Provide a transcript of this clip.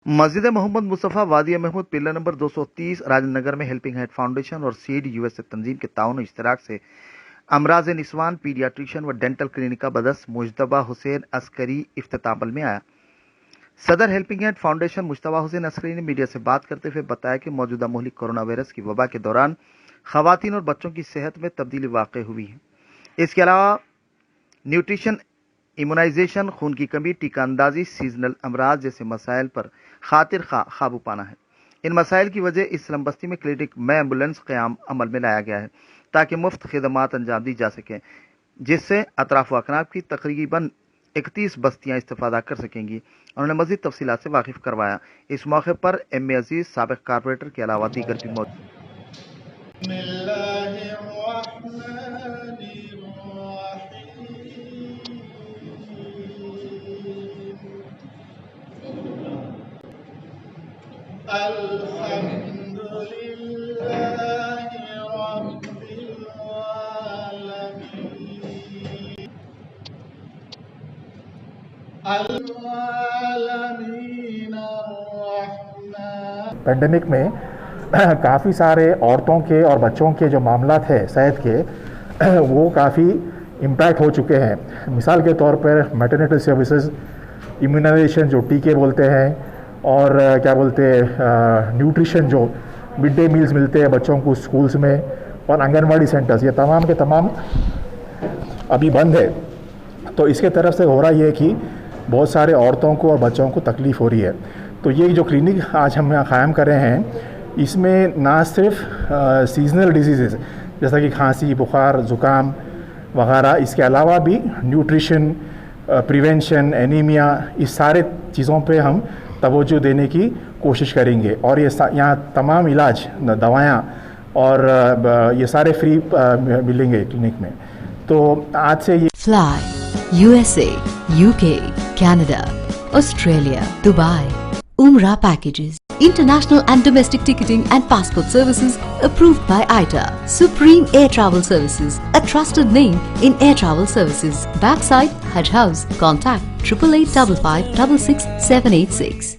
مسجد محمد مصطفیٰ وادی Mahmood pillar number 230 Rajendra Nagar میں helping hand foundation اور سیڈ یو ایس اے تنظیم کے تعاون و اشتراک سے امراض نسوان پیڈیاٹریشین و ڈینٹل کلینک کا بدس مجتبیٰ حسین عسکری افتتاح عمل میں آیا۔ صدر ہیلپنگ ہینڈ فاؤنڈیشن مجتبیٰ حسین عسکری نے میڈیا سے بات کرتے ہوئے بتایا کہ موجودہ مہلک کورونا وائرس کی وبا کے دوران خواتین اور بچوں کی صحت میں تبدیلی واقع ہوئی ہے۔ اس کے علاوہ نیوٹریشن، ایمونائزیشن، خون کی کمی، ٹیکہ اندازی، سیزنل امراض جیسے مسائل پر خاطر خواہ قابو پانا ہے۔ ان مسائل کی وجہ اس سلم بستی میں کلینک میں ایمبولینس قیام عمل میں لایا گیا ہے تاکہ مفت خدمات انجام دی جا سکیں، جس سے اطراف و اکناف کی تقریباً 31 بستیاں استفادہ کر سکیں گی۔ انہوں نے مزید تفصیلات سے واقف کروایا۔ اس موقع پر ایم اے عزیز، سابق کارپوریٹر کے علاوہ دیگر بھی موجود الحمد لله رب العالمين الرحمن۔ پینڈیمک میں کافی سارے عورتوں کے اور بچوں کے جو معاملات ہیں صحت کے، وہ کافی امپیکٹ ہو چکے ہیں۔ مثال کے طور پر میٹرنٹی سروسز، ایمیونائزیشن جو ٹیکے بولتے ہیں، اور کیا بولتے نیوٹریشن جو مڈ ڈے میلز ملتے ہیں بچوں کو اسکولس میں، اور آنگن واڑی سینٹرز، یہ تمام کے تمام ابھی بند ہے۔ تو اس کے طرف سے ہو رہا یہ کہ بہت سارے عورتوں کو اور بچوں کو تکلیف ہو رہی ہے۔ تو یہ جو کلینک آج ہم قائم کر رہے ہیں، اس میں نہ صرف سیزنل ڈیزیزز جیسا کہ کھانسی، بخار، زکام وغیرہ، اس کے علاوہ بھی نیوٹریشن، پریونشن، اینیمیا، اس سارے چیزوں پہ ہم توجہ دینے کی کوشش کریں گے، اور یہ یہاں تمام علاج، دوائیاں اور یہ سارے فری ملیں گے کلینک میں۔ تو آج سے یہ fly USA, UK, Canada, Australia, Dubai, Umrah packages, international and domestic ticketing and passport services approved by ITA. Supreme Air Travel Services, a trusted name in air travel services. Backside Hajj House. Contact 8855 556 786.